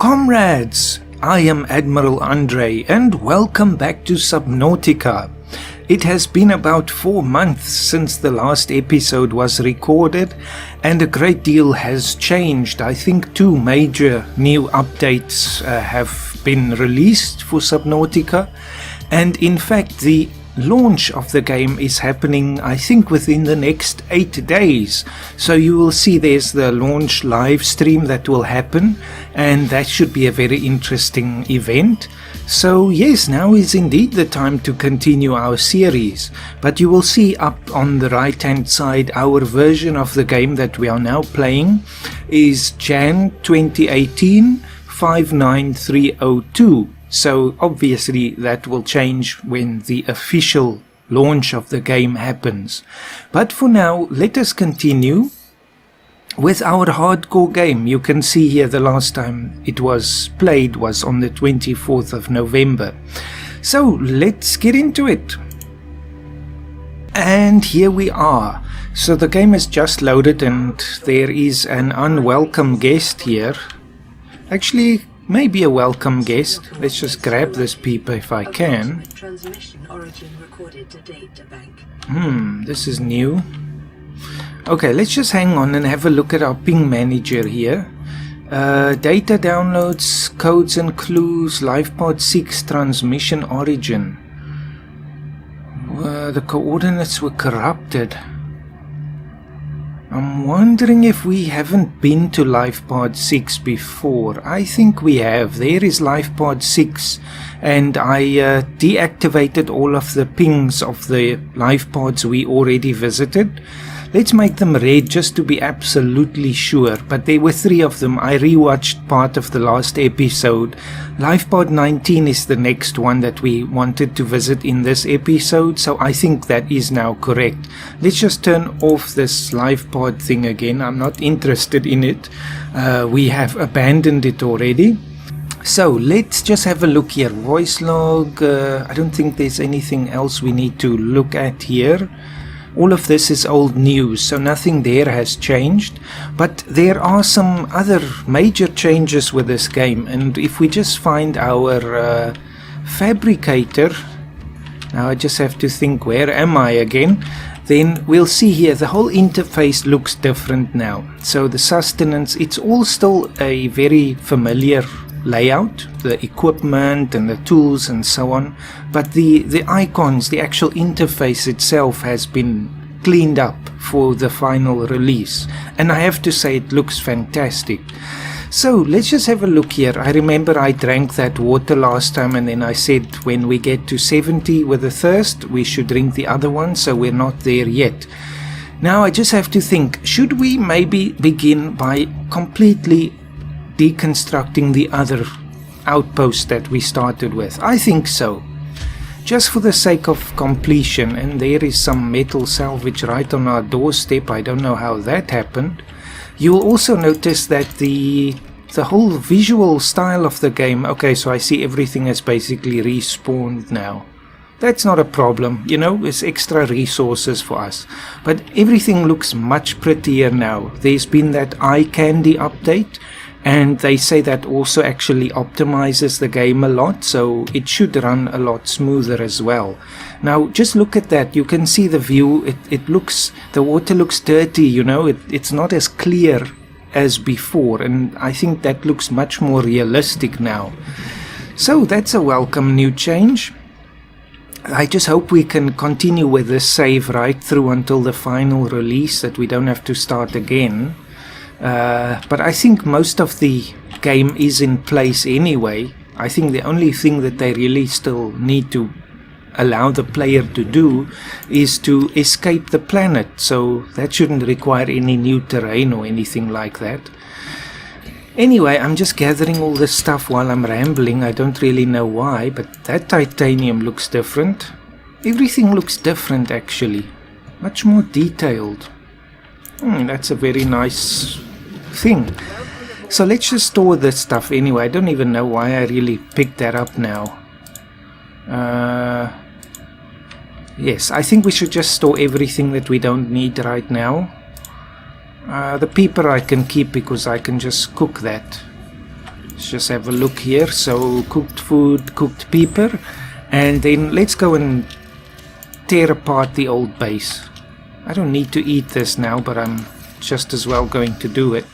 Comrades, I am Admiral Andre and welcome back to Subnautica. It has been about 4 months since the last episode was recorded and a great deal has changed. I think 2 major new updates have been released for Subnautica, and in fact the launch of the game is happening, I think, within the next 8 days. So you will see there's the launch live stream that will happen, and that should be a very interesting event. So yes, now is indeed the time to continue our series. But you will see up on the right hand side our version of the game that we are now playing is Jan 2018 59302. So obviously that will change when the official launch of the game happens. But for now, let us continue with our hardcore game. You can see here the last time it was played was on the 24th of November. So let's get into it. And here we are. So the game is just loaded and there is an unwelcome guest here. Actually, maybe a welcome guest. Let's just grab this peeper if I can. This is new. Okay, let's just hang on and have a look at our ping manager here. Data downloads, codes and clues, Lifepod 6 transmission origin. The coordinates were corrupted. I'm wondering if we haven't been to Lifepod 6 before. I think we have. There is Lifepod 6, and I deactivated all of the pings of the Lifepods we already visited. Let's make them red just to be absolutely sure. But there were 3 of them. I rewatched part of the last episode. Lifepod 19 is the next one that we wanted to visit in this episode, so I think that is now correct. Let's just turn off this Lifepod thing again. I'm not interested in it. We have abandoned it already. So let's just have a look here. Voice log. I don't think there's anything else we need to look at here. All of this is old news, so nothing there has changed. But there are some other major changes with this game, and if we just find our fabricator, now I just have to think, where am I again? Then we'll see here the whole interface looks different now. So the sustenance, it's all still a very familiar layout, the equipment and the tools and so on, but the icons, the actual interface itself has been cleaned up for the final release, and I have to say it looks fantastic. So let's just have a look here. I remember I drank that water last time, and then I said when we get to 70 with a thirst we should drink the other one, so we're not there yet. Now I just have to think, should we maybe begin by completely deconstructing the other outpost that we started with? I think so, just for the sake of completion. And there is some metal salvage right on our doorstep. I don't know how that happened. You'll also notice that the whole visual style of the game, okay, so I see everything is basically respawned now. That's not a problem, you know, it's extra resources for us. But everything looks much prettier now. There's been that eye candy update, and they say that also actually optimizes the game a lot, so it should run a lot smoother as well. Now just look at that. You can see the view. It looks, the water looks dirty, you know, it's not as clear as before, and I think that looks much more realistic now. So that's a welcome new change. I just hope we can continue with this save right through until the final release, that we don't have to start again. But I think most of the game is in place anyway. I think the only thing that they really still need to allow the player to do is to escape the planet, so that shouldn't require any new terrain or anything like that. Anyway, I'm just gathering all this stuff while I'm rambling. I don't really know why, but that titanium looks different. Everything looks different actually, much more detailed. That's a very nice thing. So let's just store this stuff anyway. I don't even know why I really picked that up now. Yes, I think we should just store everything that we don't need right now. The peeper I can keep because I can just cook that. Let's just have a look here. So cooked food, cooked pepper, and then let's go and tear apart the old base. I don't need to eat this now, but I'm just as well going to do it.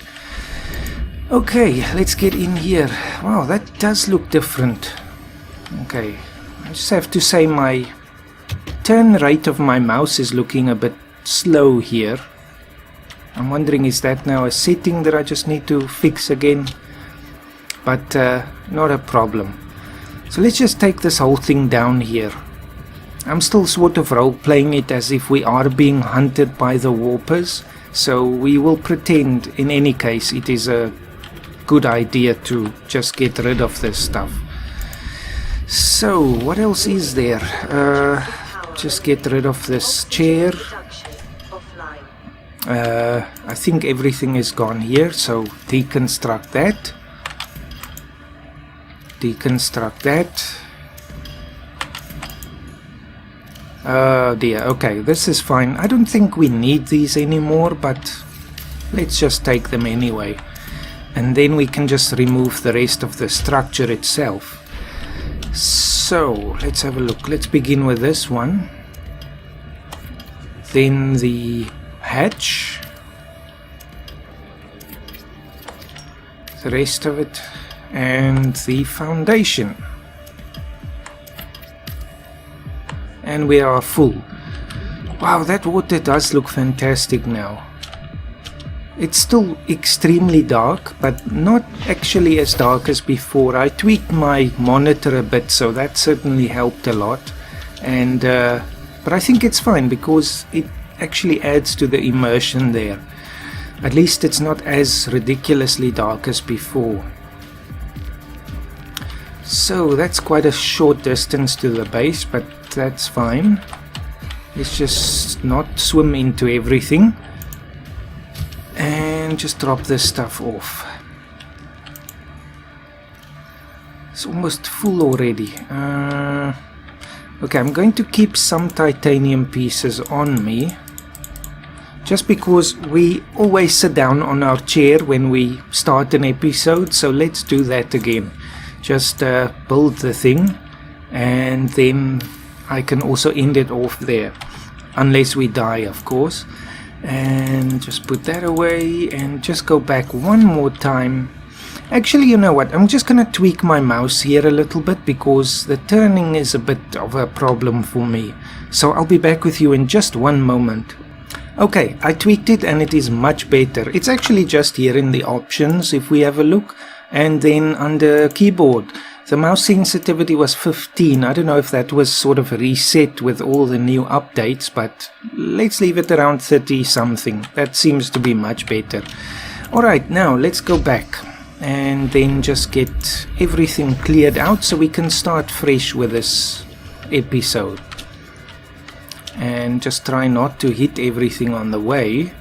Okay, let's get in here. Wow, that does look different. Okay, I just have to say my turn rate of my mouse is looking a bit slow here. I'm wondering, is that now a setting that I just need to fix again? But not a problem. So let's just take this whole thing down here. I'm still sort of role-playing it as if we are being hunted by the warpers. So we will pretend, in any case, it is a good idea to just get rid of this stuff. So, what else is there? Just get rid of this chair. I think everything is gone here, so deconstruct that. Deconstruct that. Oh dear, okay, this is fine. I don't think we need these anymore, but let's just take them anyway. And then we can just remove the rest of the structure itself. So, let's have a look. Let's begin with this one. Then the hatch. The rest of it. And the foundation. And we are full. Wow, that water does look fantastic now. It's still extremely dark, but not actually as dark as before. I tweaked my monitor a bit, so that certainly helped a lot. And but I think it's fine because it actually adds to the immersion there. At least it's not as ridiculously dark as before. So that's quite a short distance to the base, but that's fine. Let's just not swim into everything. And just drop this stuff off. It's almost full already. Okay, I'm going to keep some titanium pieces on me. Just because we always sit down on our chair when we start an episode. So let's do that again. Just build the thing. And then I can also end it off there. Unless we die, of course. And just put that away and just go back one more time. Actually, you know what, I'm just gonna tweak my mouse here a little bit because the turning is a bit of a problem for me. So I'll be back with you in just one moment. Okay, I tweaked it and it is much better. It's actually just here in the options if we have a look, and then under keyboard the mouse sensitivity was 15. I don't know if that was sort of reset with all the new updates, but let's leave it around 30 something. That seems to be much better. Alright, now let's go back and then just get everything cleared out so we can start fresh with this episode. And just try not to hit everything on the way.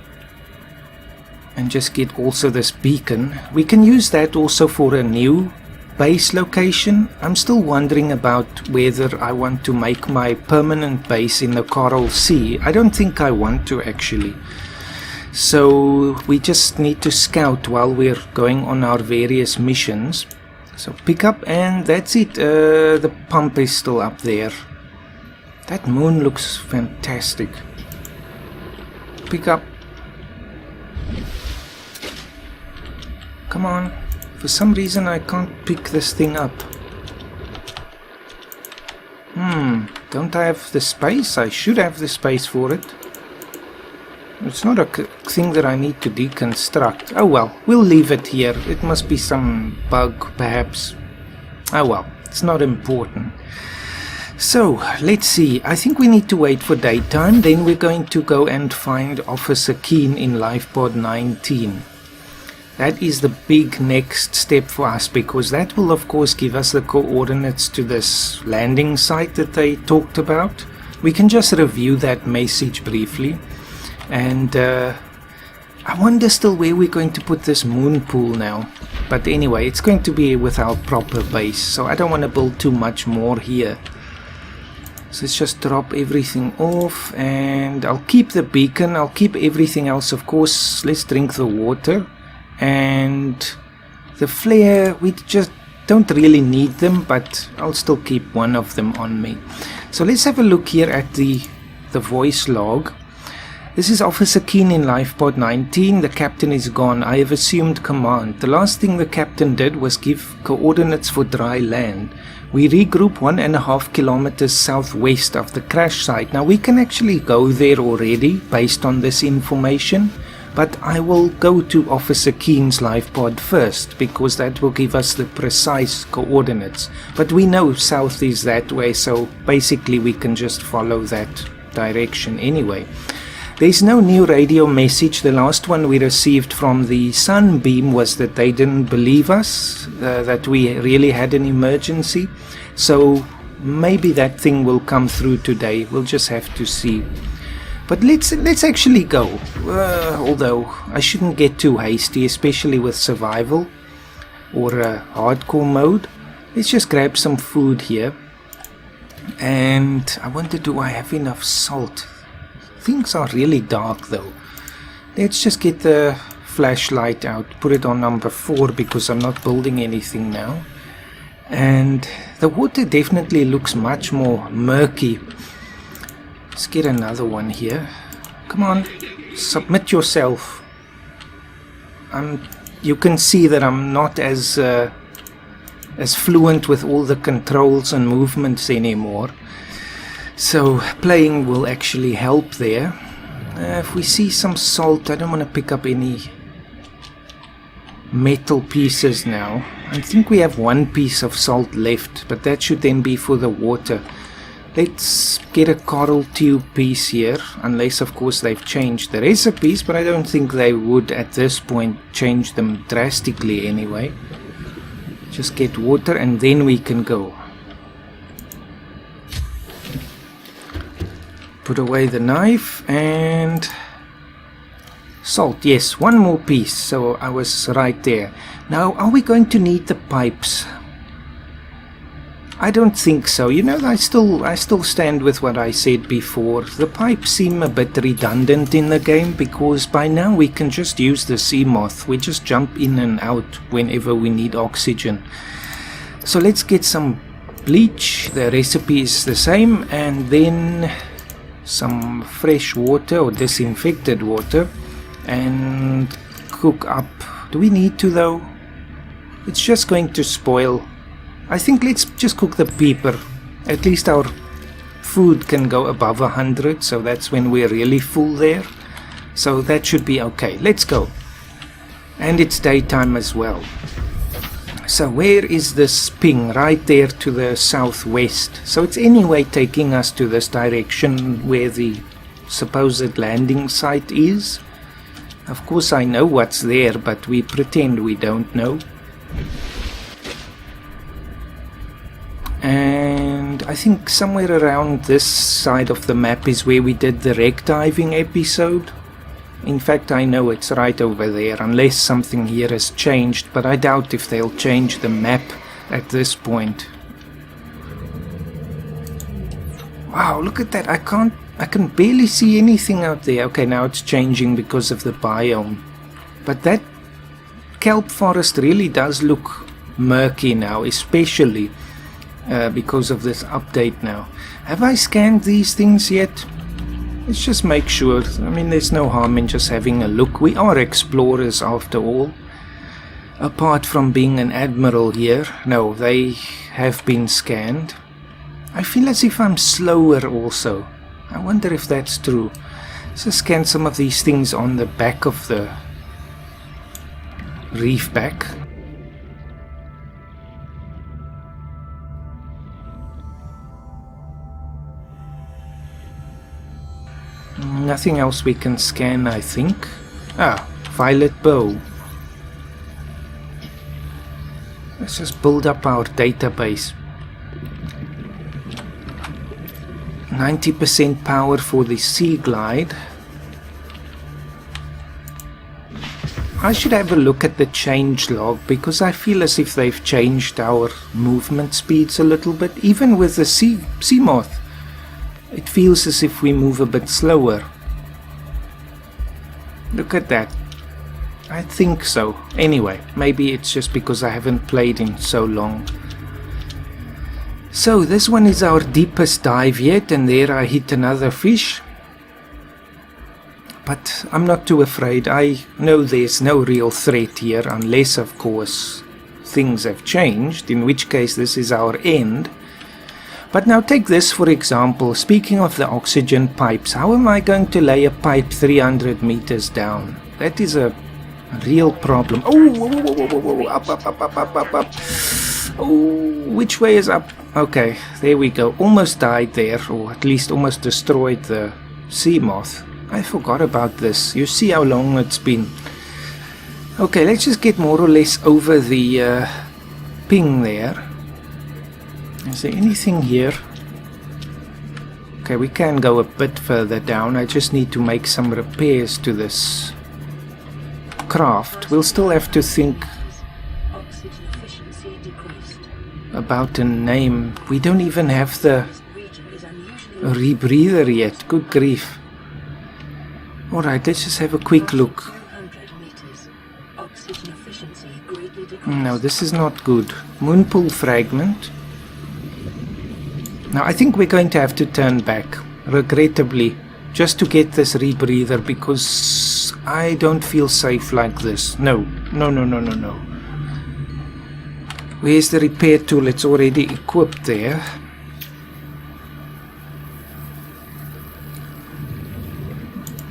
And just get also this beacon. We can use that also for a new base location. I'm still wondering about whether I want to make my permanent base in the Coral Sea. I don't think I want to actually. So we just need to scout while we're going on our various missions. So pick up, and that's it. The pump is still up there. That moon looks fantastic. Pick up. Come on. For some reason I can't pick this thing up. Don't I have the space? I should have the space for it. It's not a thing that I need to deconstruct. Oh well, we'll leave it here. It must be some bug, perhaps. Oh well, it's not important. So, let's see. I think we need to wait for daytime. Then we're going to go and find Officer Keen in Lifepod 19. That is the big next step for us, because that will of course give us the coordinates to this landing site that they talked about. We can just review that message briefly. And I wonder still where we're going to put this moon pool now. But anyway, it's going to be with our proper base, so I don't want to build too much more here. So let's just drop everything off, and I'll keep the beacon, I'll keep everything else of course. Let's drink the water. And The flare, we just don't really need them, but I'll still keep one of them on me. So let's have a look here at the voice log. This is Officer Keen in Lifepod 19. The captain is gone. I have assumed command. The last thing the captain did was give coordinates for dry land. We regroup 1.5 kilometers southwest of the crash site. Now we can actually go there already based on this information, but I will go to Officer Keen's Lifepod first because that will give us the precise coordinates. But we know south is that way, so basically we can just follow that direction anyway. There's no new radio message. The last one we received from the Sunbeam was that they didn't believe us, that we really had an emergency. So maybe that thing will come through today. We'll just have to see. But let's actually go. Although I shouldn't get too hasty, especially with survival or hardcore mode. Let's just grab some food here. And I wonder, do I have enough salt? Things are really dark though. Let's just get the flashlight out, put it on number 4 because I'm not building anything now. And the water definitely looks much more murky. Let's get another one here. Come on, submit yourself. You can see that I'm not as fluent with all the controls and movements anymore. So playing will actually help there. If we see some salt, I don't want to pick up any metal pieces now. I think we have one piece of salt left, but that should then be for the water. Let's get a coral tube piece here, unless of course they've changed the recipes, but I don't think they would at this point change them drastically anyway. Just get water and then we can go. Put away the knife and salt. Yes, one more piece, so I was right there. Now, are we going to need the pipes? I don't think so. You know, I still stand with what I said before. The pipes seem a bit redundant in the game because by now we can just use the Cmos. We just jump in and out whenever we need oxygen. So let's get some bleach. The recipe is the same, and then some fresh water or disinfected water and cook up. Do we need to though? It's just going to spoil. I think let's just cook the pepper. At least our food can go above 100, so that's when we're really full there. So that should be okay. Let's go. And it's daytime as well. So where is this ping? Right there to the southwest. So it's anyway taking us to this direction where the supposed landing site is. Of course I know what's there, but we pretend we don't know. And I think somewhere around this side of the map is where we did the wreck diving episode. In fact, I know it's right over there, unless something here has changed, but I doubt if they'll change the map at this point. Wow, look at that. I can barely see anything out there. Okay, now it's changing because of the biome. But that kelp forest really does look murky now, especially because of this update now. Have I scanned these things yet? Let's just make sure. I mean, there's no harm in just having a look. We are explorers after all. Apart from being an Admiral here. No, they have been scanned. I feel as if I'm slower also. I wonder if that's true. Let's just scan some of these things on the back of the reef back. Nothing else we can scan, I think. Ah, violet bow. Let's just build up our database. 90% power for the sea glide. I should have a look at the change log because I feel as if they've changed our movement speeds a little bit. Even with the Cmos, it feels as if we move a bit slower. Look at that. I think so. Anyway, maybe it's just because I haven't played in so long. So this one is our deepest dive yet, and there I hit another fish. But I'm not too afraid. I know there's no real threat here, unless of course things have changed, in which case this is our end. But now take this for example. Speaking of the oxygen pipes, how am I going to lay a pipe 300 meters down? That is a real problem. Oh, whoa, whoa, whoa, whoa, whoa. Up. Oh, which way is up? Okay, there we go. Almost died there, or at least almost destroyed the sea moth. I forgot about this. You see how long it's been. Okay, let's just get more or less over the ping there. Is there anything here? Okay, we can go a bit further down. I just need to make some repairs to this craft. We'll still have to think about a name. We don't even have the rebreather yet. Good grief. Alright, let's just have a quick look. No, this is not good. Moonpool fragment. Now I think we're going to have to turn back, regrettably, just to get this rebreather, because I don't feel safe like this. No. Where's the repair tool? It's already equipped there.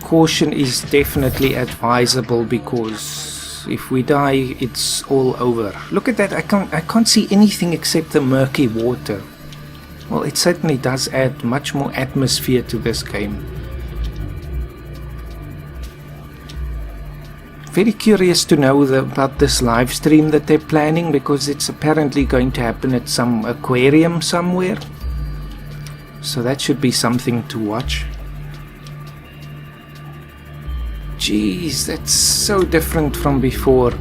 Caution is definitely advisable, because if we die, it's all over. Look at that, I can't see anything except the murky water. Well, it certainly does add much more atmosphere to this game. Very curious to know about this live stream that they're planning, because it's apparently going to happen at some aquarium somewhere. So that should be something to watch. Jeez, that's so different from before.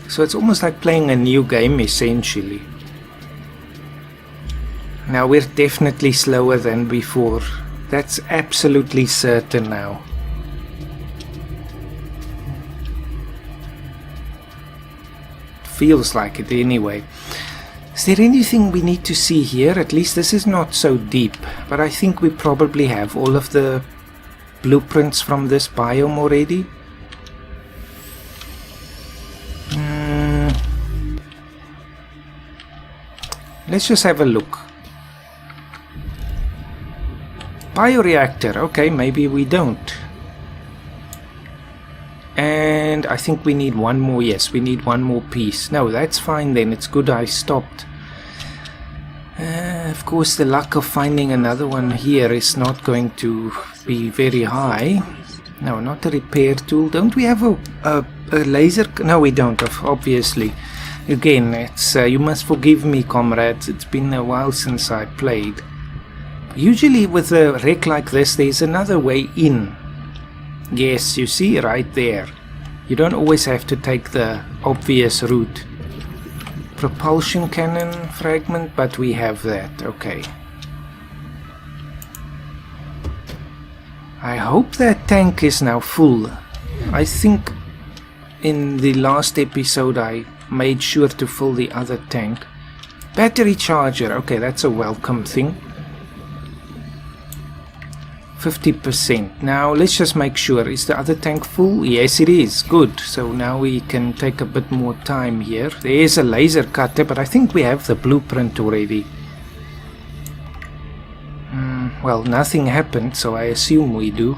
So it's almost like playing a new game, essentially. Now we're definitely slower than before. That's absolutely certain now. Feels like it anyway. Is there anything we need to see here? At least this is not so deep, but I think we probably have all of the blueprints from this biome already. Let's just have a look. Bioreactor, okay, maybe we don't. And I think we need one more. Yes, we need one more piece. No, that's fine then. It's good I stopped. Of course, the luck of finding another one here is not going to be very high. No, not a repair tool. Don't we have a laser? No, we don't, obviously. Again, it's you must forgive me, comrades. It's been a while since I played. Usually with a wreck like this, there's another way in. Yes, you see, right there. You don't always have to take the obvious route. Propulsion cannon fragment, but we have that, okay. I hope that tank is now full. I think in the last episode I made sure to fill the other tank. Battery charger, okay, that's a welcome thing. 50%. Now let's just make sure. Is the other tank full? Yes, it is. Good. So now we can take a bit more time here. There is a laser cutter, but I think we have the blueprint already. Well, nothing happened, so I assume we do.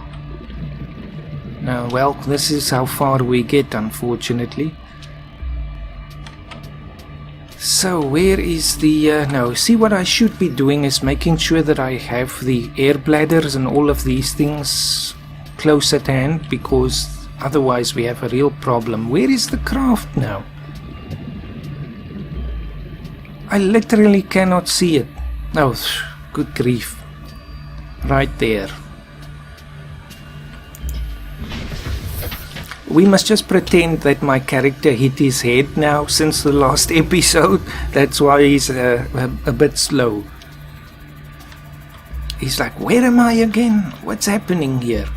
Now, well, this is how far we get, unfortunately. So where is the no, see, what I should be doing is making sure that I have the air bladders and all of these things close at hand, because otherwise we have a real problem. Where is the craft now? I literally cannot see it. Oh, good grief. Right there. We must just pretend that my character hit his head now since the last episode. That's why he's a bit slow. He's like, where am I again? What's happening here?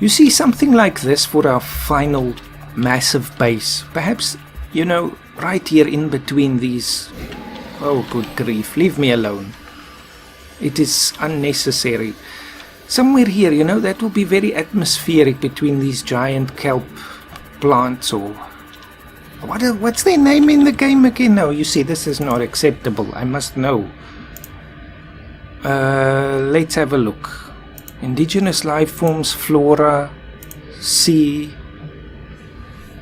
You see, something like this for our final massive base. Perhaps, you know, right here in between these... Oh, good grief, leave me alone. It is unnecessary. Somewhere here, you know, that will be very atmospheric between these giant kelp plants or... What's their name in the game again? No, you see, this is not acceptable. I must know. Let's have a look. Indigenous life forms, flora, sea...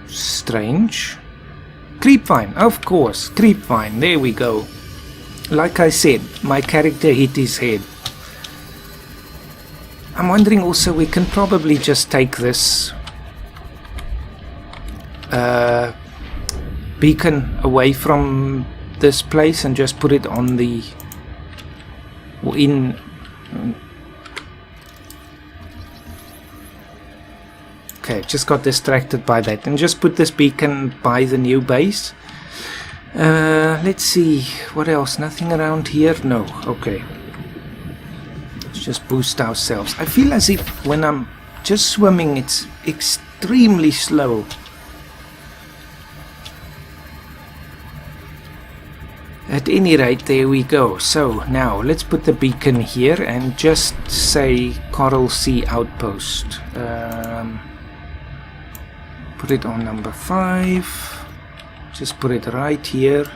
Strange. Creepvine, of course. Creepvine, there we go. Like I said, my character hit his head. I'm wondering also, we can probably just take this beacon away from this place and just put it on the... Okay, just got distracted by that. And just put this beacon by the new base. Let's see, what else? Nothing around here? No, okay. Let's just boost ourselves. I feel as if when I'm just swimming, it's extremely slow. At any rate, there we go. So, now, let's put the beacon here and just say Coral Sea Outpost. Put it on number 5. Just put it right here.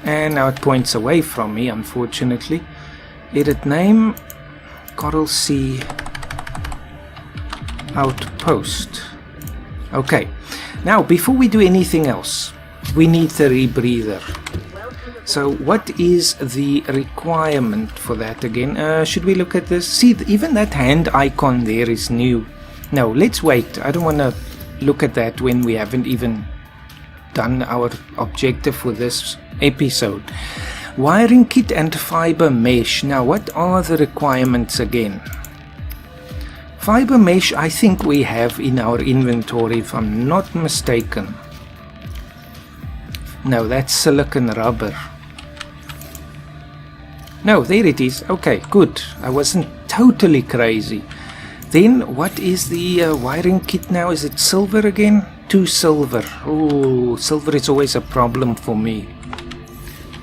And now it points away from me, unfortunately. Edit name, Coral Sea Outpost. Okay. Now, before we do anything else, we need the rebreather. So what is the requirement for that again? Should we look at this? See, even that hand icon there is new. No, let's wait. I don't want to look at that when we haven't even done our objective for this episode. Wiring kit and fiber mesh. Now, what are the requirements again? Fiber mesh, I think we have in our inventory, if I'm not mistaken. No, that's silicon rubber. No, there it is. Okay, good. I wasn't totally crazy. Then, what is the wiring kit now? Is it silver again? 2 silver. Oh, silver is always a problem for me.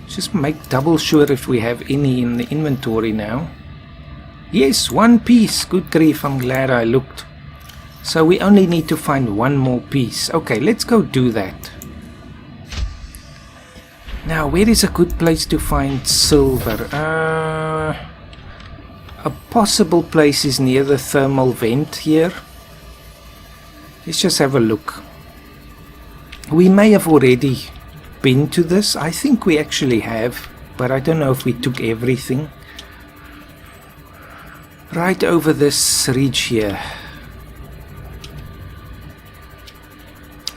Just make double sure if we have any in the inventory now. Yes, 1 piece. Good grief, I'm glad I looked. So we only need to find 1 more piece. Okay, let's go do that. Now, where is a good place to find silver? A possible place is near the thermal vent here. Let's just have a look. We may have already been to this. I think we actually have, but I don't know if we took everything. Right over this ridge here.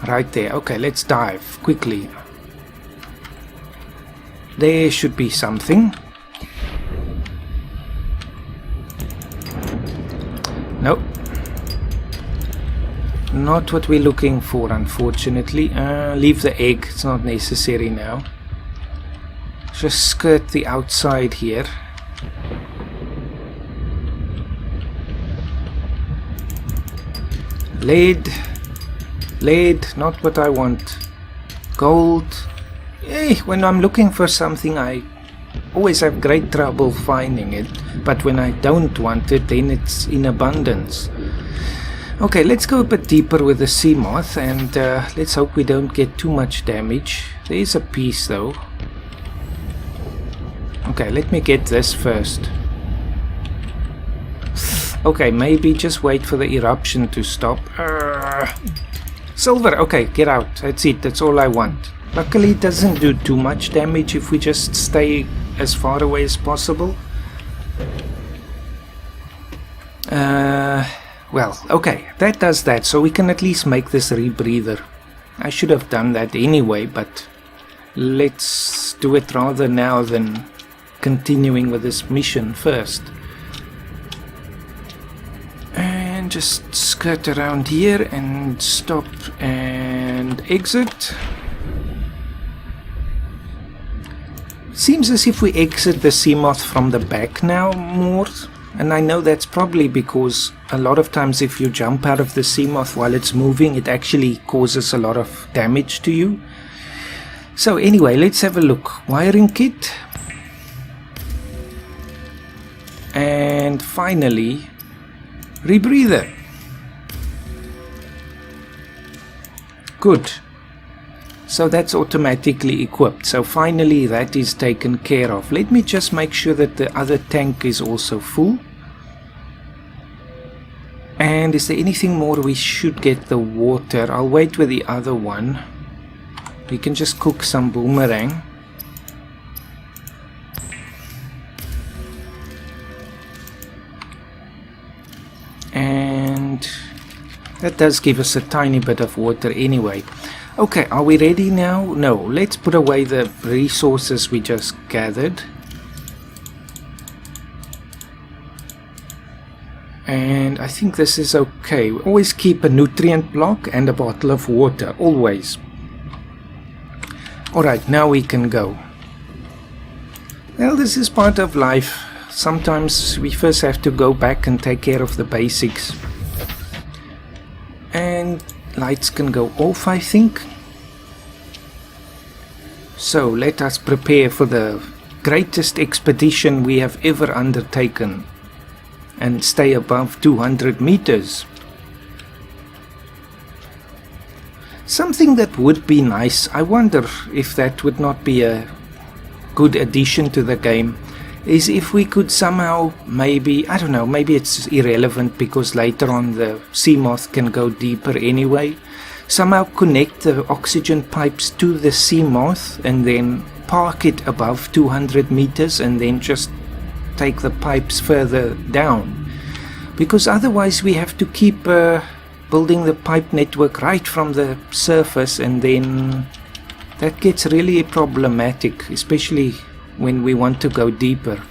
Right there. Okay, let's dive quickly. There should be something. Nope. Not what we're looking for, unfortunately. Leave the egg. It's not necessary now. Just skirt the outside here. Lead. Lead. Not what I want. Gold. Hey, when I'm looking for something, I always have great trouble finding it. But when I don't want it, then it's in abundance. Okay, let's go a bit deeper with the sea moth, and let's hope we don't get too much damage. There's a piece though. Okay, let me get this first. Okay, maybe just wait for the eruption to stop. Silver, okay, get out. That's it, that's all I want. Luckily it doesn't do too much damage if we just stay as far away as possible. Well, okay, that does that, so we can at least make this rebreather. I should have done that anyway, but let's do it rather now than continuing with this mission first. And just skirt around here and stop and exit. Seems as if we exit the sea moth from the back now more. And I know that's probably because a lot of times if you jump out of the Cmos while it's moving, it actually causes a lot of damage to you. So anyway, let's have a look. Wiring kit. And finally, rebreather. Good. So that's automatically equipped. So finally that is taken care of. Let me just make sure that the other tank is also full. And is there anything more? We should get the water. I'll wait with the other one. We can just cook some boomerang. And that does give us a tiny bit of water anyway. Okay, are we ready now? No, let's put away the resources we just gathered. And I think this is okay. Always keep a nutrient block and a bottle of water, always. Alright, now we can go. Well, this is part of life. Sometimes we first have to go back and take care of the basics. And lights can go off, I think. So let us prepare for the greatest expedition we have ever undertaken and stay above 200 meters. Something that would be nice, I wonder if that would not be a good addition to the game, is if we could somehow, maybe, I don't know, maybe it's irrelevant because later on the Cmos can go deeper anyway, somehow connect the oxygen pipes to the Cmos and then park it above 200 meters and then just take the pipes further down. Because otherwise we have to keep building the pipe network right from the surface, and then that gets really problematic, especially when we want to go deeper.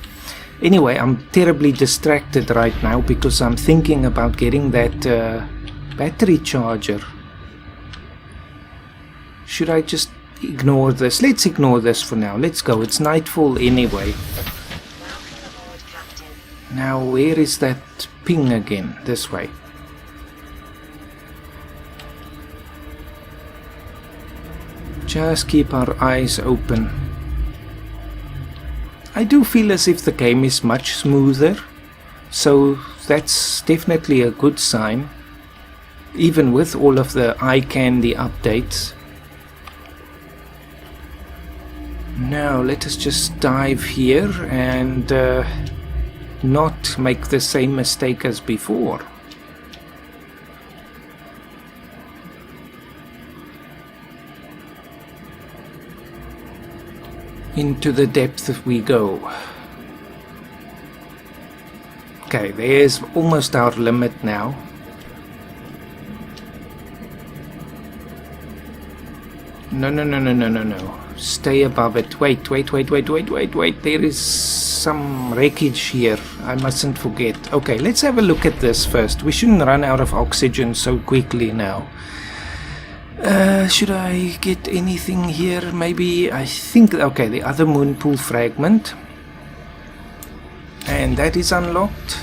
Anyway, I'm terribly distracted right now because I'm thinking about getting that battery charger. Should I just ignore this? Let's ignore this for now. Let's go. It's nightfall anyway. Now, where is that ping again? This way. Just keep our eyes open. I do feel as if the game is much smoother, so that's definitely a good sign, even with all of the eye candy updates. Now let us just dive here and not make the same mistake as before. Into the depth we go. Okay, there's almost our limit now. No. Stay above it. Wait. There is some wreckage here. I mustn't forget. Okay, let's have a look at this first. We shouldn't run out of oxygen so quickly now. Should I get anything here? Maybe, I think, okay, the other moon pool fragment. And that is unlocked.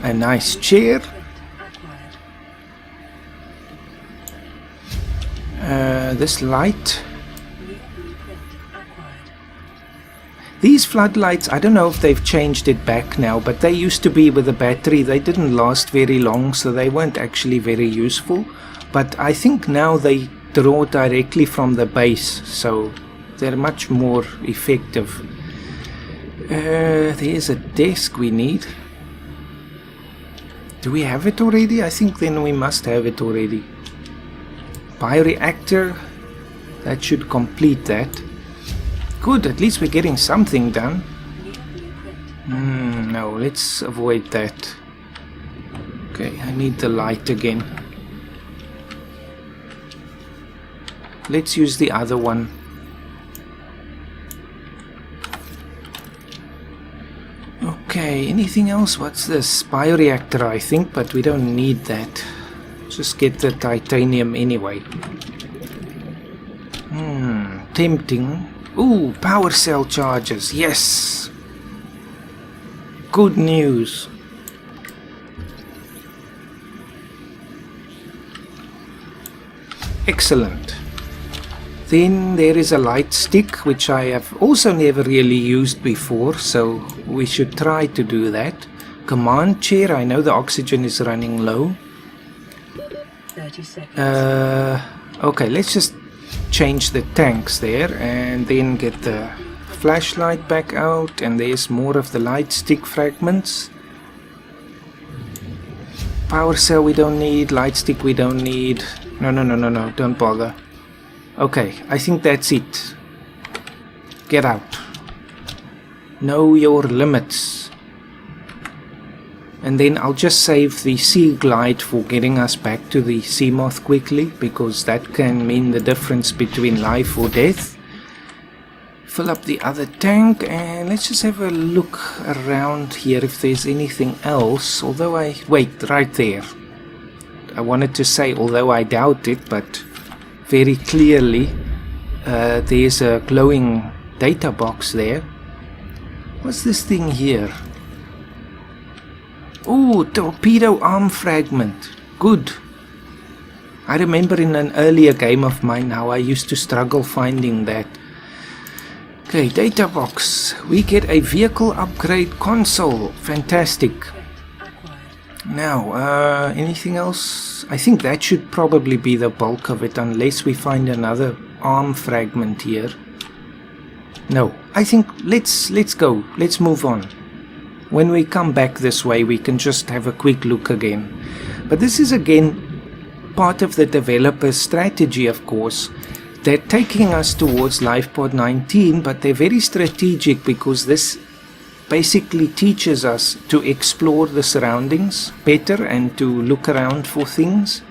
A nice chair. This light. These floodlights, I don't know if they've changed it back now, but they used to be with a battery. They didn't last very long, so they weren't actually very useful. But I think now they draw directly from the base, so they're much more effective. There's a desk we need. Do we have it already? I think then we must have it already. Bioreactor, that should complete that. Good, at least we're getting something done. No, let's avoid that. Okay, I need the light again. Let's use the other one. Okay, anything else? What's this? Bioreactor, I think, but we don't need that. Just get the titanium anyway. Tempting. Ooh, power cell charges. Yes. Good news. Excellent. Then there is a light stick, which I have also never really used before, so we should try to do that. Command chair, I know the oxygen is running low. 30 seconds. Okay, let's just change the tanks there and then get the flashlight back out, and there's more of the light stick fragments. Power cell we don't need, light stick we don't need. No, don't bother. Okay, I think that's it. Get out. Know your limits. And then I'll just save the sea glide for getting us back to the sea moth quickly, because that can mean the difference between life or death. Fill up the other tank and let's just have a look around here if there's anything else. Although wait, right there. I wanted to say although I doubt it, but very clearly there's a glowing data box there. What's this thing here? Oh, Torpedo Arm Fragment. Good. I remember in an earlier game of mine how I used to struggle finding that. Okay, data box. We get a vehicle upgrade console. Fantastic. Now, anything else? I think that should probably be the bulk of it, unless we find another arm fragment here. No, I think let's go. Let's move on. When we come back this way, we can just have a quick look again. But this is again part of the developer's strategy, of course. They're taking us towards Lifepod 19, but they're very strategic because this basically teaches us to explore the surroundings better and to look around for things.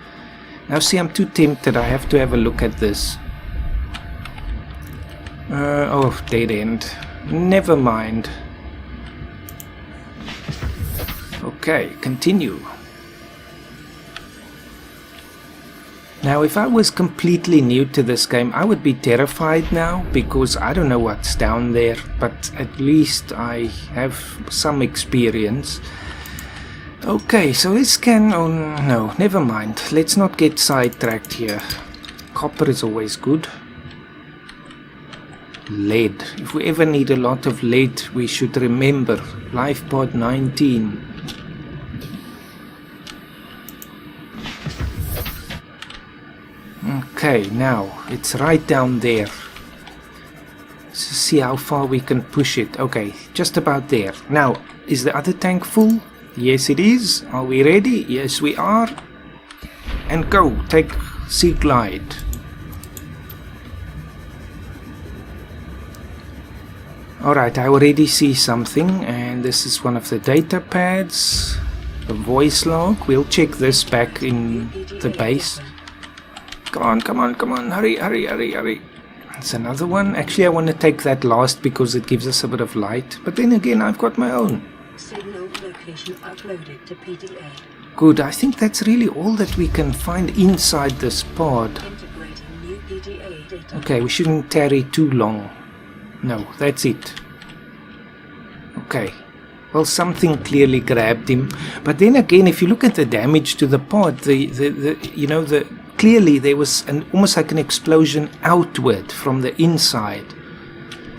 Now see, I'm too tempted. I have to have a look at this. Oh, dead end. Never mind. Okay, continue. Now, if I was completely new to this game, I would be terrified now because I don't know what's down there, but at least I have some experience. Okay, so this can... oh no, never mind. Let's not get sidetracked here. Copper is always good. Lead. If we ever need a lot of lead, we should remember Lifepod 19. Okay, now it's right down there. Let's see how far we can push it. Okay, just about there. Now, is the other tank full? Yes, it is. Are we ready? Yes, we are. And go. Take sea glide. Alright, I already see something, and this is one of the data pads. The voice log. We'll check this back in the base. Come on, hurry. It's another one. Actually, I want to take that last because it gives us a bit of light. But then again, I've got my own. Signal location uploaded to PDA. Good, I think that's really all that we can find inside this pod. Integrating new PDA data. Okay, we shouldn't tarry too long. No, that's it. Okay. Well, something clearly grabbed him. But then again, if you look at the damage to the pod, clearly there was almost like an explosion outward from the inside.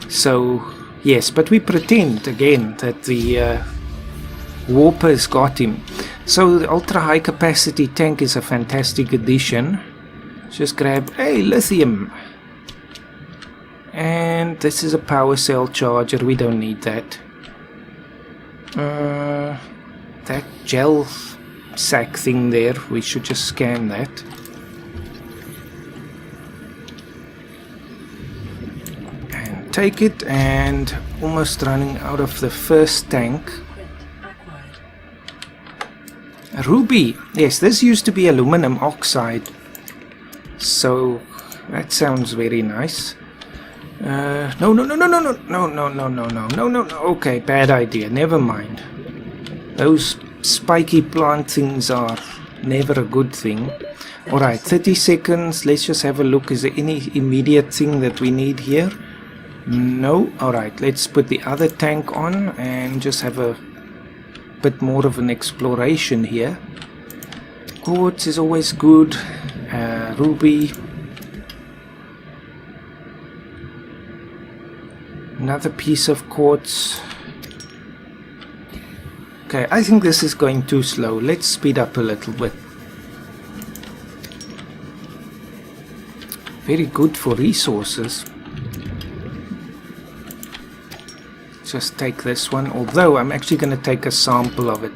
So, yes, but we pretend again that the warpers got him. So the ultra high capacity tank is a fantastic addition. Just grab a lithium. And this is a power cell charger. We don't need that. That gel sack thing there, we should just scan that. And take it, and almost running out of the first tank. A ruby! Yes, this used to be aluminum oxide. So that sounds very nice. No. Okay, bad idea. Never mind. Those spiky plant things are never a good thing. Alright, 30 seconds. Let's just have a look. Is there any immediate thing that we need here? No. Alright, let's put the other tank on and just have a bit more of an exploration here. Quartz is always good. Ruby. Another piece of quartz. Okay, I think this is going too slow. Let's speed up a little bit. Very good for resources. Just take this one, although I'm actually going to take a sample of it.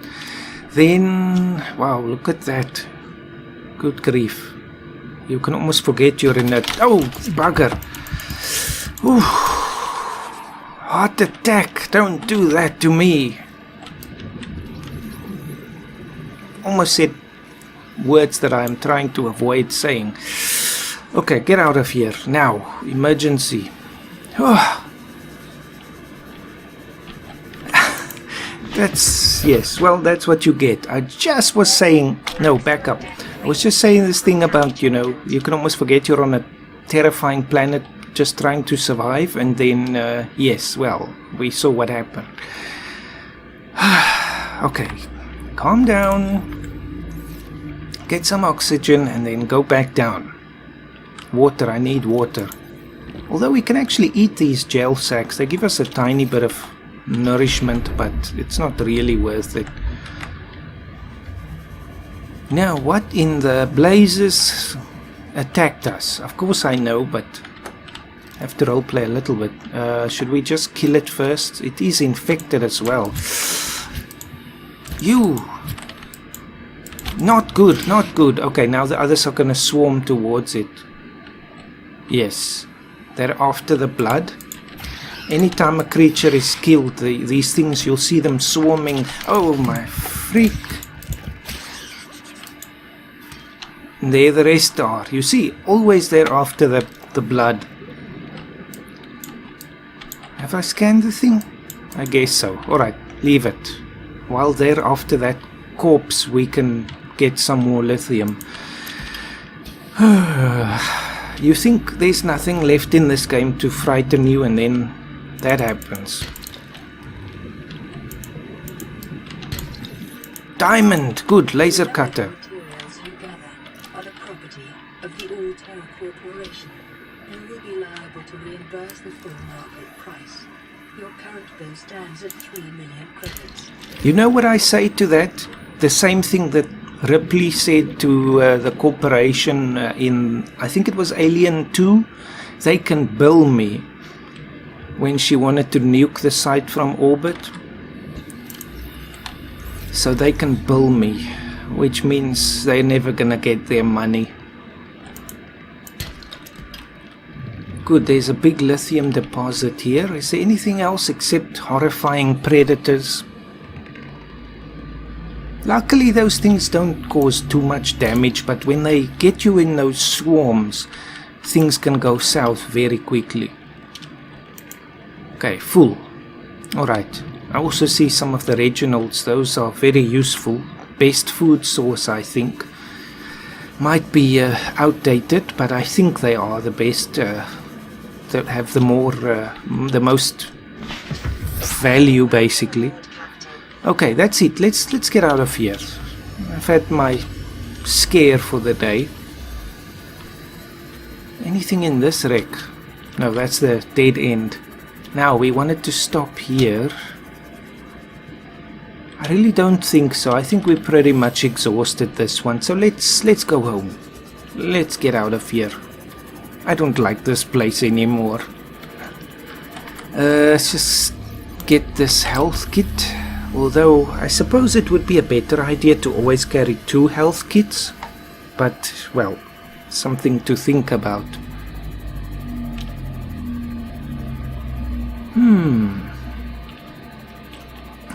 Then, wow, look at that. Good grief. You can almost forget you're in a... Oh, bugger. Ooh. Heart attack. Don't do that to me. Almost said words that I'm trying to avoid saying. Okay, get out of here. Now, emergency. Oh. Yes, well, that's what you get. I just was saying... No, back up. I was just saying this thing about, you know, you can almost forget you're on a terrifying planet just trying to survive, and then, yes, well, we saw what happened. Okay, calm down, get some oxygen, and then go back down. Water, I need water. Although we can actually eat these gel sacks, they give us a tiny bit of nourishment, but it's not really worth it. Now, what in the blazes attacked us? Of course I know, but I have to roleplay a little bit. Should we just kill it first? It is infected as well. You! Not good, not good. Okay, now the others are going to swarm towards it. Yes, they're after the blood. Anytime a creature is killed, these things, you'll see them swarming. Oh my freak! And there the rest are. You see, always they're after the blood. Have I scanned the thing? I guess so. Alright, leave it. While they're after that corpse, we can get some more lithium. You think there's nothing left in this game to frighten you, and then that happens. Diamond! Good, laser cutter. Materials you gather are the property of the All-Terra Corporation. You will be liable to reimburse the full market price. Your current bill stands at 3 million credits. You know what I say to that? The same thing that Ripley said to the corporation in, I think it was Alien 2. They can bill me when she wanted to nuke the site from orbit. So they can bill me, which means they're never gonna get their money. Good, there's a big lithium deposit here. Is there anything else except horrifying predators? Luckily those things don't cause too much damage, but when they get you in those swarms, things can go south very quickly. Okay, full. Alright. I also see some of the Reginalds. Those are very useful. Best food source, I think. Might be outdated, but I think they are the best. That have the most value, basically. Okay, that's it. Let's get out of here. I've had my scare for the day. Anything in this wreck? No, that's the dead end. Now, we wanted to stop here. I really don't think so. I think we pretty much exhausted this one. So let's go home. Let's get out of here. I don't like this place anymore. Let's just get this health kit. Although, I suppose it would be a better idea to always carry 2 health kits. But, well, something to think about.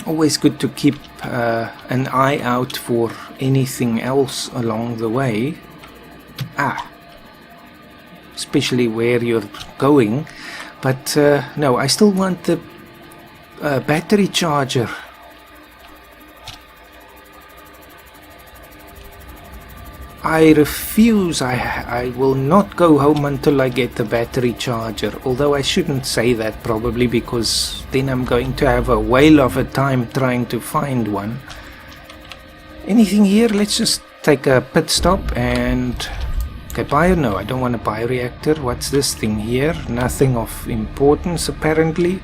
Always good to keep an eye out for anything else along the way. Especially where you're going. But, no, I still want the battery charger. I refuse. I will not go home until I get the battery charger. Although I shouldn't say that probably, because then I'm going to have a whale of a time trying to find one. Anything here? Let's just take a pit stop and... Okay, no, I don't want a bioreactor. What's this thing here? Nothing of importance apparently.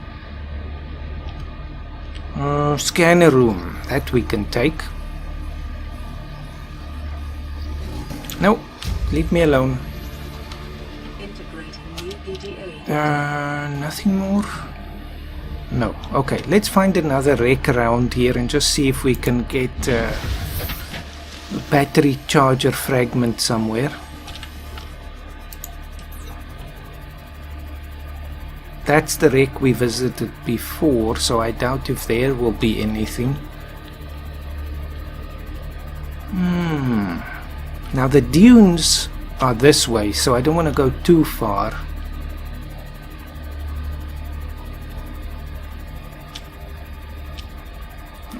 Scanner room. That we can take. No, leave me alone. Integrating new PDA. Nothing more? No. Okay, let's find another wreck around here and just see if we can get a battery charger fragment somewhere. That's the wreck we visited before, so I doubt if there will be anything. Now the dunes are this way, so I don't want to go too far.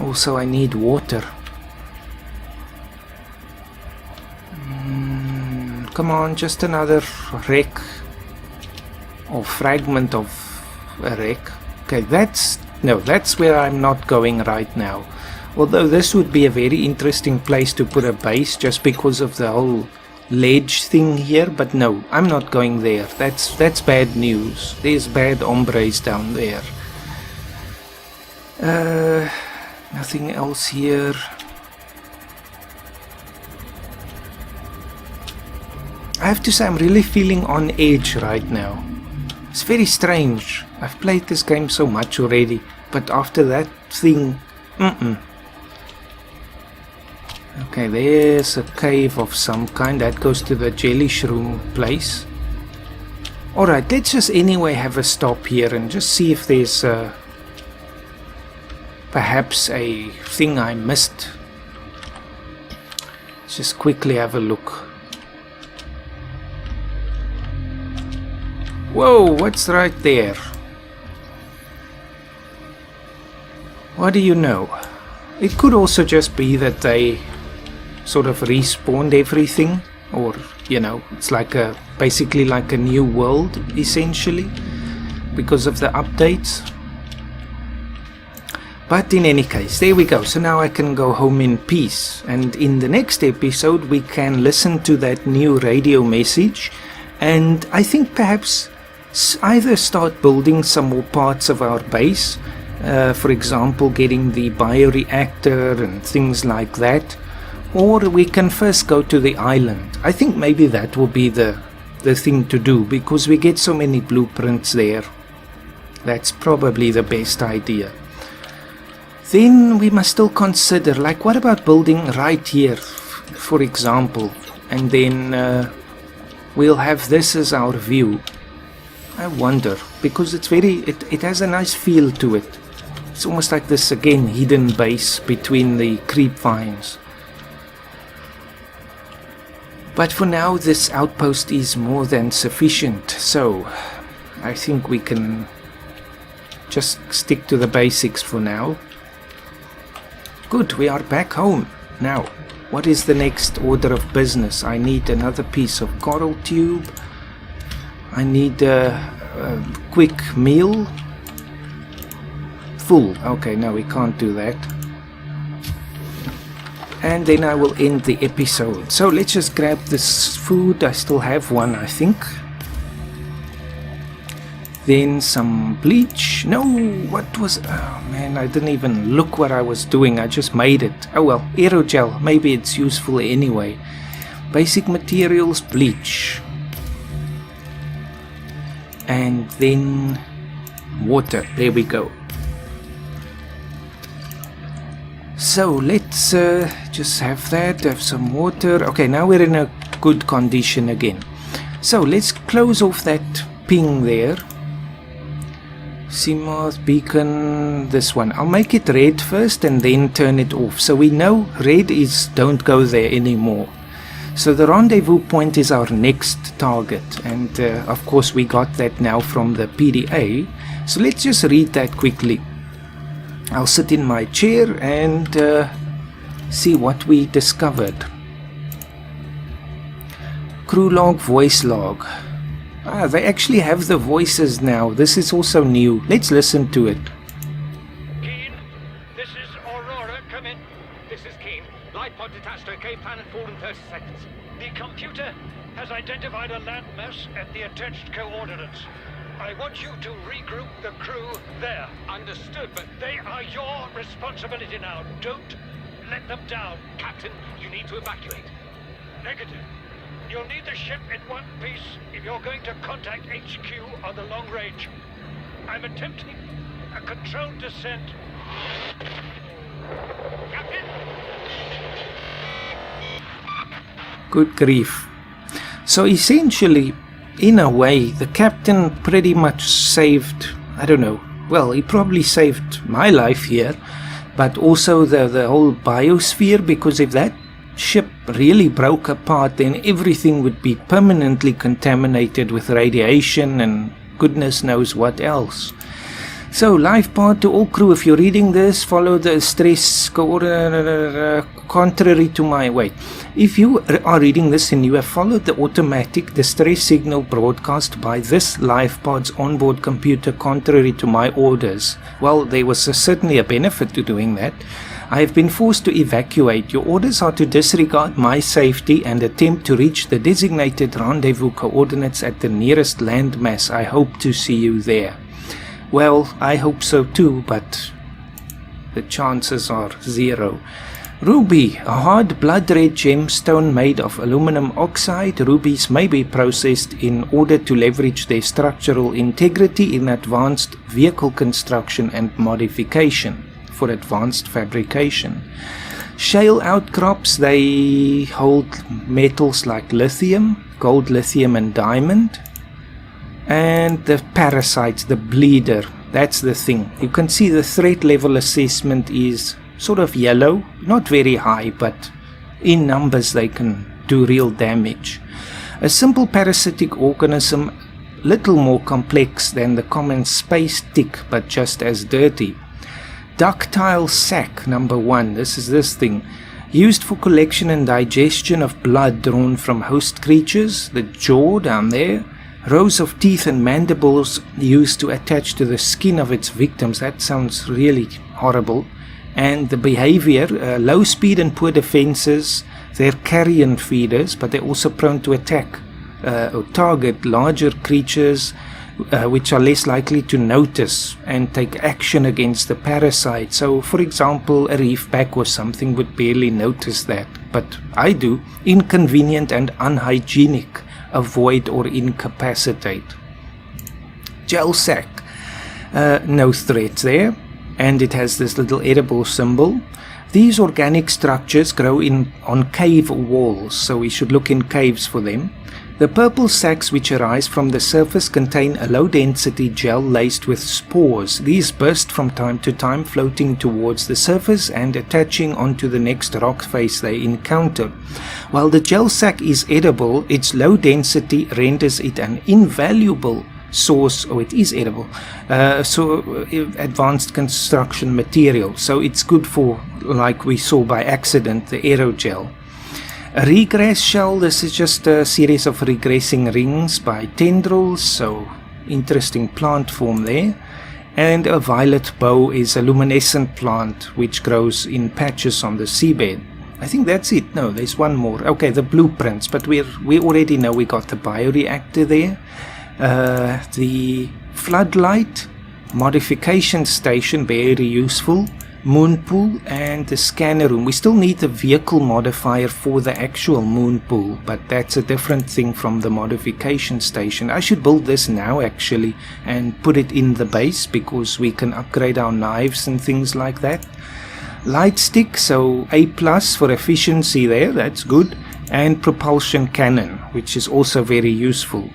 Also, I need water. Come on, just another wreck. Or fragment of a wreck. Okay, that's where I'm not going right now. Although this would be a very interesting place to put a base just because of the whole ledge thing here, but no, I'm not going there. That's bad news. There's bad hombres down there. Nothing else here. I have to say I'm really feeling on edge right now. It's very strange. I've played this game so much already, but after that thing, Okay, there's a cave of some kind that goes to the jelly shroom place. Alright, let's just anyway have a stop here and just see if there's perhaps a thing I missed. Let's just quickly have a look. Whoa, what's right there? What do you know? It could also just be that they sort of respawned everything, or you know, it's like basically like a new world essentially because of the updates. But in any case, there we go. So now I can go home in peace, and in the next episode we can listen to that new radio message, and I think perhaps either start building some more parts of our base, for example getting the bioreactor and things like that, or we can first go to the island. I think maybe that will be the thing to do, because we get so many blueprints there. That's probably the best idea. Then we must still consider, like, what about building right here, for example, and then we'll have this as our view. I wonder, because it's it has a nice feel to it. It's almost like this, again, hidden base between the creep vines. But for now, this outpost is more than sufficient, so I think we can just stick to the basics for now. Good, we are back home. Now, what is the next order of business? I need another piece of coral tube. I need a quick meal. Full. Okay, no, we can't do that. And then I will end the episode. So let's just grab this food. I still have one, I think. Then some bleach. No, what was... Oh man, I didn't even look what I was doing. I just made it. Oh well, aerogel. Maybe it's useful anyway. Basic materials, bleach. And then water. There we go. So let's just have that, have some water. Okay, now we're in a good condition again. So let's close off that ping there. Cmos Beacon, this one. I'll make it red first and then turn it off. So we know red is don't go there anymore. So the rendezvous point is our next target. And of course we got that now from the PDA. So let's just read that quickly. I'll sit in my chair and see what we discovered. Crew log, voice log. They actually have the voices now. This is also new. Let's listen to it. Keen, this is Aurora. Come in. This is Keen. Lifepod detached to Cape Planet fall in 30 seconds. The computer has identified a landmass at the attached coordinates. I want you to regroup the crew there. Understood, but they are your responsibility now. Don't let them down. Captain, you need to evacuate. Negative. You'll need the ship in one piece if you're going to contact HQ on the long range. I'm attempting a controlled descent. Captain? Good grief. So essentially, in a way, the captain pretty much saved, I don't know, well, he probably saved my life here, but also the whole biosphere, because if that ship really broke apart, then everything would be permanently contaminated with radiation and goodness knows what else. So, Lifepod to all crew, if you're reading this, follow the stress contrary to my way. If you are reading this and you have followed the automatic distress signal broadcast by this Lifepod's onboard computer contrary to my orders, well, there was certainly a benefit to doing that. I have been forced to evacuate. Your orders are to disregard my safety and attempt to reach the designated rendezvous coordinates at the nearest landmass. I hope to see you there. Well, I hope so too, but the chances are 0. Ruby, a hard blood red gemstone made of aluminum oxide. Rubies may be processed in order to leverage their structural integrity in advanced vehicle construction and modification for advanced fabrication. Shale outcrops, they hold metals like lithium, gold, lithium and diamond. And the parasites, the bleeder, that's the thing. You can see the threat level assessment is sort of yellow, not very high, but in numbers they can do real damage. A simple parasitic organism, little more complex than the common space tick, but just as dirty. Ductile sac, number 1, this is this thing. Used for collection and digestion of blood drawn from host creatures, the jaw down there. Rows of teeth and mandibles used to attach to the skin of its victims. That sounds really horrible. And the behavior, low speed and poor defenses. They're carrion feeders, but they're also prone to attack or target larger creatures which are less likely to notice and take action against the parasite. So, for example, a reefback or something would barely notice that, but I do. Inconvenient and unhygienic. Avoid or incapacitate. Gel sac, no threats there, and it has this little edible symbol. These organic structures grow on cave walls, so we should look in caves for them. The purple sacs which arise from the surface contain a low-density gel laced with spores. These burst from time to time, floating towards the surface and attaching onto the next rock face they encounter. While the gel sac is edible, its low density renders it an invaluable source, it is edible, advanced construction material. So it's good for, like we saw by accident, the aerogel. A regress shell, this is just a series of regressing rings by tendrils, so interesting plant form there. And a violet bow is a luminescent plant which grows in patches on the seabed. I think that's it. No, there's one more. Okay, the blueprints, but we already know we got the bioreactor there. The floodlight, modification station, very useful. Moon pool and the scanner room. We still need the vehicle modifier for the actual moon pool, but that's a different thing from the modification station. I should build this now actually and put it in the base because we can upgrade our knives and things like that. Light stick, so A+ for efficiency there, that's good. And propulsion cannon, which is also very useful.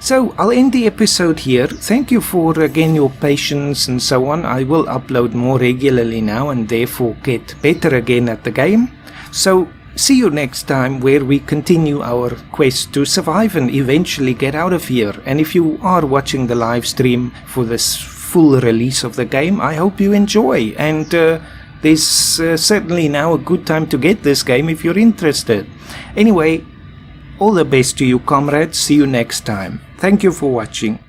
So I'll end the episode here. Thank you for again your patience and so on. I will upload more regularly now and therefore get better again at the game. So see you next time where we continue our quest to survive and eventually get out of here. And if you are watching the live stream for this full release of the game, I hope you enjoy. And there's certainly now a good time to get this game if you're interested. Anyway, All the best to you, comrades. See you next time. Thank you for watching.